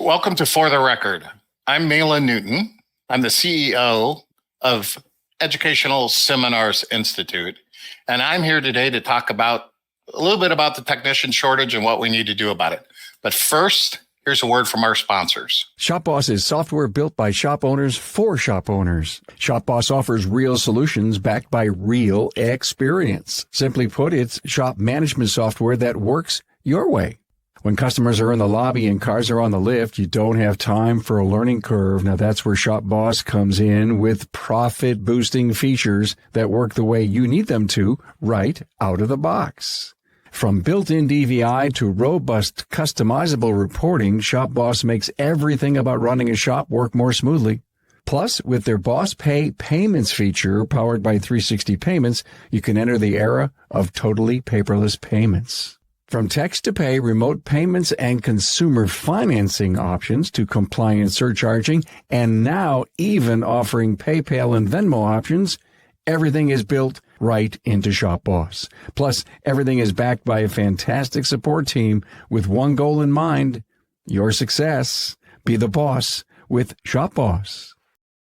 Welcome to For the Record. I'm Maylan Newton. I'm the CEO of Educational Seminars Institute, and I'm here today to talk about a little bit about the technician shortage and what we need to do about it. But first, here's a word from our sponsors. ShopBoss is software built by shop owners for shop owners. ShopBoss offers real solutions backed by real experience. Simply put, it's shop management software that works your way. When customers are in the lobby and cars are on the lift, you don't have time for a learning curve. Now that's where ShopBoss comes in with profit-boosting features that work the way you need them to right out of the box. From built-in DVI to robust customizable reporting, ShopBoss makes everything about running a shop work more smoothly. Plus, with their Boss Pay Payments feature powered by 360 Payments, you can enter the era of totally paperless payments. From text to pay, remote payments, and consumer financing options to compliant surcharging, and now even offering PayPal and Venmo options, everything is built right into ShopBoss. Plus, everything is backed by a fantastic support team with one goal in mind: your success. Be the boss with ShopBoss.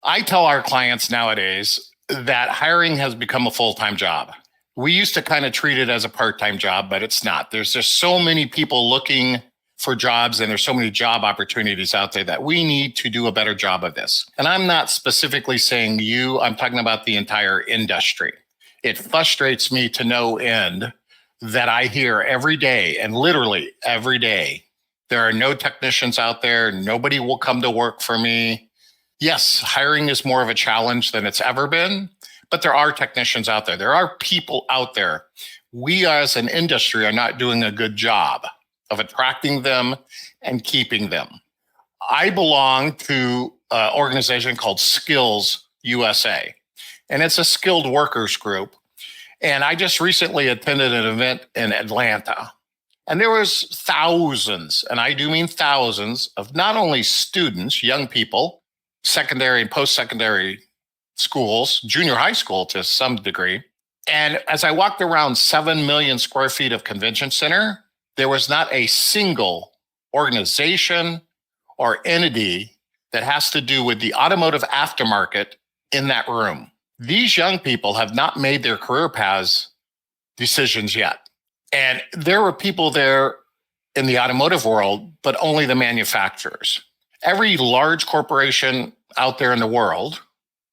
I tell our clients nowadays that hiring has become a full-time job. We used to kind of treat it as a part-time job, but it's not. There's just so many people looking for jobs, and there's so many job opportunities out there that we need to do a better job of this. And I'm not specifically saying you, I'm talking about the entire industry. It frustrates me to no end that I hear every day, and literally every day, there are no technicians out there. Nobody will come to work for me. Yes, hiring is more of a challenge than it's ever been. But there are technicians out there. There are people out there. We as an industry are not doing a good job of attracting them and keeping them. I belong to an organization called Skills USA, and it's a skilled workers group. And I just recently attended an event in Atlanta, and there was thousands, and I do mean thousands, of not only students, young people, secondary and post-secondary schools, junior high school to some degree. And as I walked around 7 million square feet of convention center, there was not a single organization or entity that has to do with the automotive aftermarket in that room. These young people have not made their career paths decisions yet. And there were people there in the automotive world, but only the manufacturers. Every large corporation out there in the world,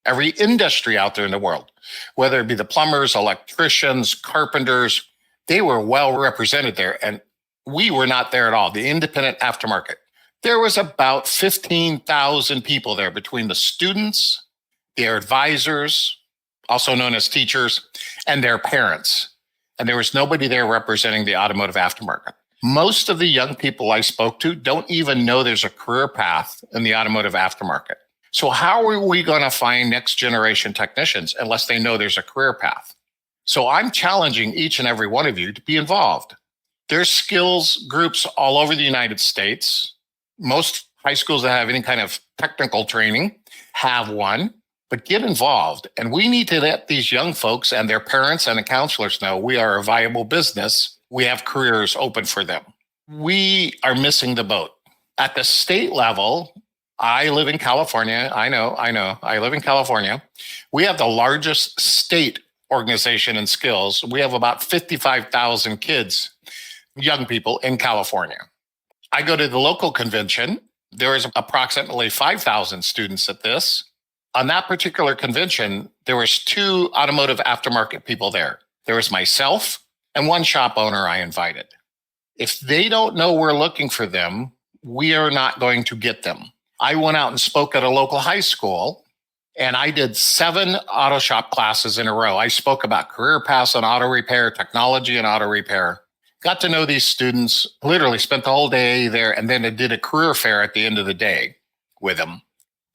every industry out there in the world, whether it be the plumbers, electricians, carpenters, they were well represented there. And we were not there at all. The independent aftermarket. There was about 15,000 people there between the students, their advisors, also known as teachers, and their parents. And there was nobody there representing the automotive aftermarket. Most of the young people I spoke to don't even know there's a career path in the automotive aftermarket. So how are we going to find next generation technicians unless they know there's a career path? So I'm challenging each and every one of you to be involved. There's skills groups all over the United States. Most high schools that have any kind of technical training have one, but get involved. And we need to let these young folks and their parents and the counselors know we are a viable business. We have careers open for them. We are missing the boat. At the state level, I live in California. I know. I live in California. We have the largest state organization in skills. We have about 55,000 kids, young people in California. I go to the local convention. There is approximately 5,000 students at this. On that particular convention, there was 2 automotive aftermarket people there. There was myself and one shop owner I invited. If they don't know we're looking for them, we are not going to get them. I went out and spoke at a local high school, and I did 7 auto shop classes in a row. I spoke about career paths on auto repair, technology and auto repair. Got to know these students, literally spent the whole day there, and then I did a career fair at the end of the day with them.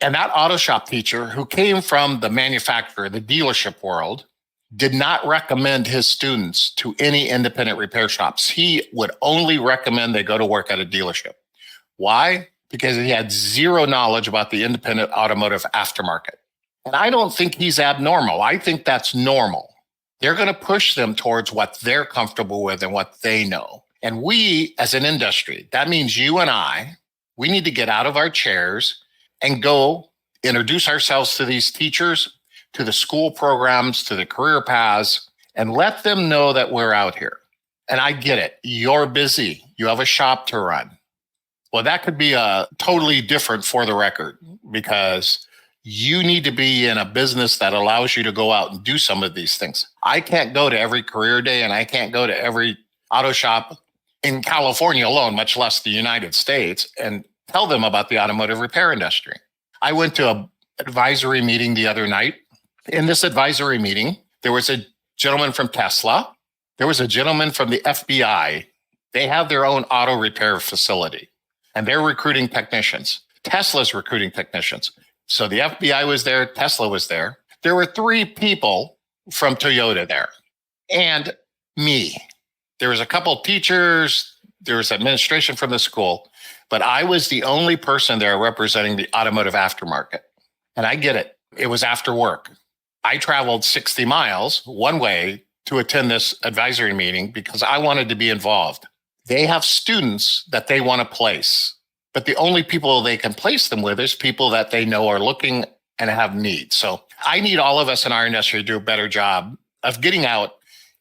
And that auto shop teacher who came from the manufacturer, the dealership world, did not recommend his students to any independent repair shops. He would only recommend they go to work at a dealership. Why? Because he had zero knowledge about the independent automotive aftermarket. And I don't think he's abnormal. I think that's normal. They're going to push them towards what they're comfortable with and what they know. And we, as an industry, that means you and I, We need to get out of our chairs and go introduce ourselves to these teachers, to the school programs, to the career paths, and let them know that we're out here. And I get it. You're busy. You have a shop to run. Well, that could be totally different for the record, because you need to be in a business that allows you to go out and do some of these things. I can't go to every career day, and I can't go to every auto shop in California alone, much less the United States, and tell them about the automotive repair industry. I went to an advisory meeting the other night. In this advisory meeting, there was a gentleman from Tesla. There was a gentleman from the FBI. They have their own auto repair facility, and they're recruiting technicians. Tesla's recruiting technicians. So the FBI was there. Tesla was there. There were 3 people from Toyota there, and me. There was a couple of teachers. There was administration from the school, but I was the only person there representing the automotive aftermarket. And I get it. It was after work. I traveled 60 miles one way to attend this advisory meeting because I wanted to be involved. They have students that they want to place, but the only people they can place them with is people that they know are looking and have needs. So I need all of us in our industry to do a better job of getting out,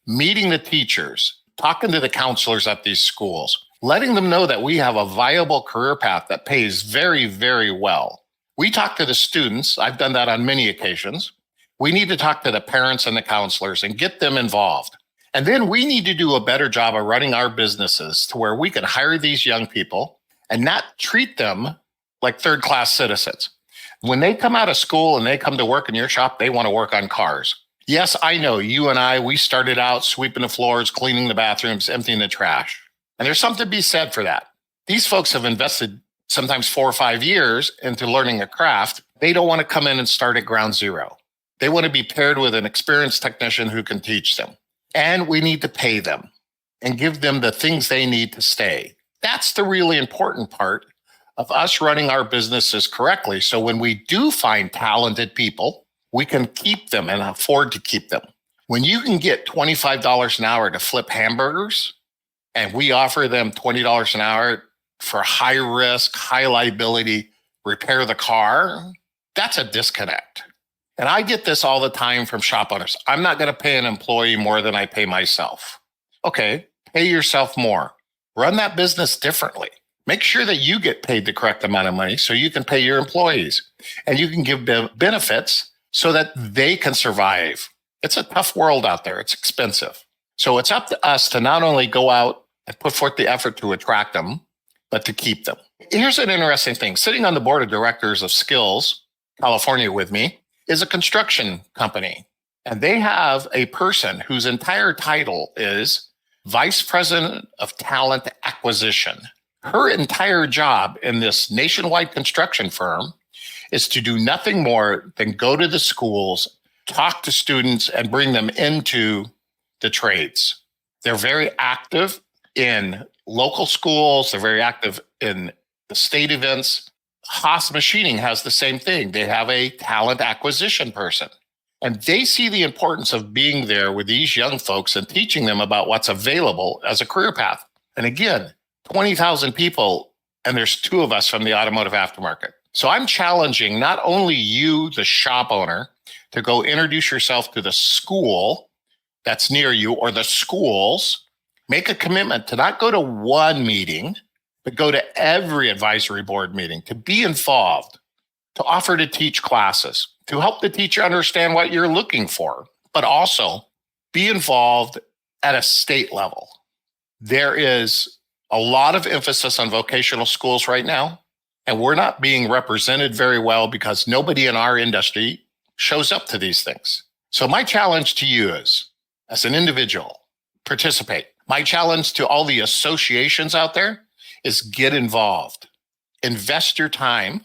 meeting the teachers, talking to the counselors at these schools, letting them know that we have a viable career path that pays very, very well. We talk to the students. I've done that on many occasions. We need to talk to the parents and the counselors and get them involved. And then we need to do a better job of running our businesses to where we can hire these young people and not treat them like third-class citizens. When they come out of school and they come to work in your shop, they want to work on cars. Yes, I know you and I, we started out sweeping the floors, cleaning the bathrooms, emptying the trash. And there's something to be said for that. These folks have invested sometimes 4 or 5 years into learning a craft. They don't want to come in and start at ground zero. They want to be paired with an experienced technician who can teach them. And we need to pay them and give them the things they need to stay. That's the really important part of us running our businesses correctly. So when we do find talented people, we can keep them and afford to keep them. When you can get $25 an hour to flip hamburgers, and we offer them $20 an hour for high risk, high liability, repair the car, that's a disconnect. And I get this all the time from shop owners. I'm not going to pay an employee more than I pay myself. Okay, pay yourself more. Run that business differently. Make sure that you get paid the correct amount of money so you can pay your employees. And you can give them benefits so that they can survive. It's a tough world out there. It's expensive. So it's up to us to not only go out and put forth the effort to attract them, but to keep them. Here's an interesting thing. Sitting on the board of directors of Skills, California with me, is a construction company. And they have a person whose entire title is Vice President of Talent Acquisition. Her entire job in this nationwide construction firm is to do nothing more than go to the schools, talk to students, and bring them into the trades. They're very active in local schools. They're very active in the state events. Haas Machining has the same thing. They have a talent acquisition person. And they see the importance of being there with these young folks and teaching them about what's available as a career path. And again, 20,000 people, and there's 2 of us from the automotive aftermarket. So I'm challenging not only you, the shop owner, to go introduce yourself to the school that's near you or the schools. Make a commitment to not go to one meeting, but go to every advisory board meeting, to be involved, to offer to teach classes, to help the teacher understand what you're looking for, but also be involved at a state level. There is a lot of emphasis on vocational schools right now, and we're not being represented very well because nobody in our industry shows up to these things. So my challenge to you is, as an individual, participate. My challenge to all the associations out there is get involved. Invest your time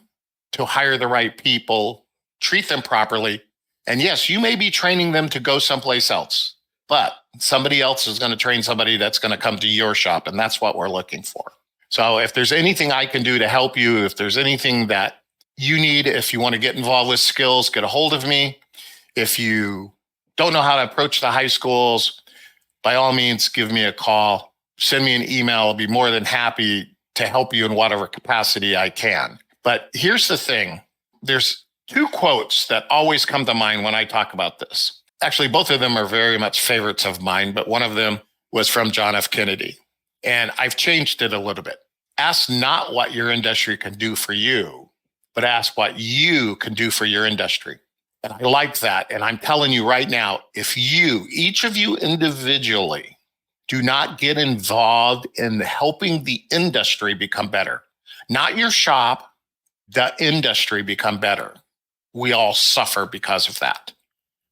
to hire the right people, treat them properly. And yes, you may be training them to go someplace else, but somebody else is going to train somebody that's going to come to your shop, and that's what we're looking for. So if there's anything I can do to help you, if there's anything that you need, if you want to get involved with Skills, get a hold of me. If you don't know how to approach the high schools, by all means, give me a call, send me an email. I'll be more than happy to help you in whatever capacity I can. But here's the thing. There's two quotes that always come to mind when I talk about this. Actually, both of them are very much favorites of mine, but one of them was from John F. Kennedy. And I've changed it a little bit. Ask not what your industry can do for you, but ask what you can do for your industry. And I like that. And I'm telling you right now, if you, each of you individually, do not get involved in helping the industry become better, not your shop, the industry become better, we all suffer because of that.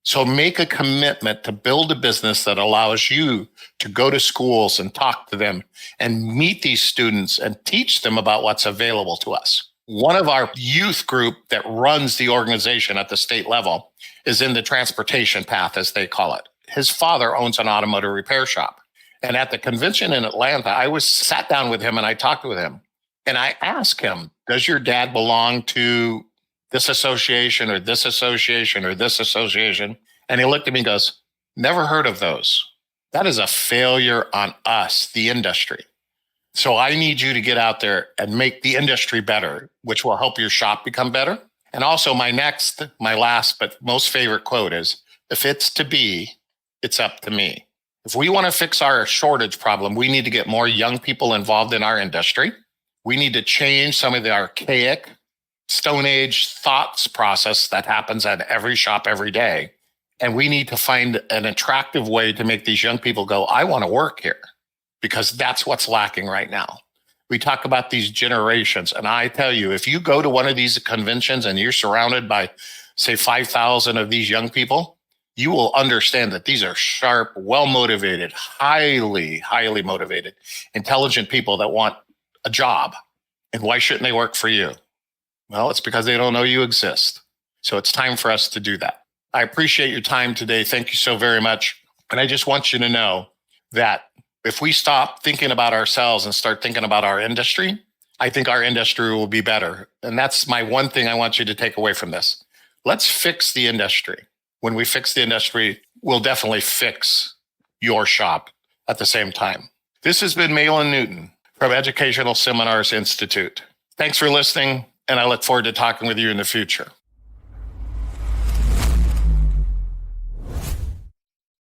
So make a commitment to build a business that allows you to go to schools and talk to them and meet these students and teach them about what's available to us. One of our youth group that runs the organization at the state level is in the transportation path, as they call it. His father owns an automotive repair shop. And at the convention in Atlanta, I sat down with him and I talked with him. And I asked him, does your dad belong to this association or this association or this association? And he looked at me and goes, never heard of those. That is a failure on us, the industry. So I need you to get out there and make the industry better, which will help your shop become better. And also my last, but most favorite quote is, if it's to be, it's up to me. If we want to fix our shortage problem, we need to get more young people involved in our industry. We need to change some of the archaic Stone Age thoughts process that happens at every shop every day. And we need to find an attractive way to make these young people go, I want to work here, because that's what's lacking right now. We talk about these generations. And I tell you, if you go to one of these conventions and you're surrounded by, say, 5,000 of these young people, you will understand that these are sharp, well-motivated, highly motivated, intelligent people that want a job. And why shouldn't they work for you? Well, it's because they don't know you exist. So it's time for us to do that. I appreciate your time today. Thank you so very much. And I just want you to know that if we stop thinking about ourselves and start thinking about our industry, I think our industry will be better. And that's my one thing I want you to take away from this. Let's fix the industry. When we fix the industry, we'll definitely fix your shop at the same time. This has been Maylan Newton from Educational Seminars Institute. Thanks for listening, and I look forward to talking with you in the future.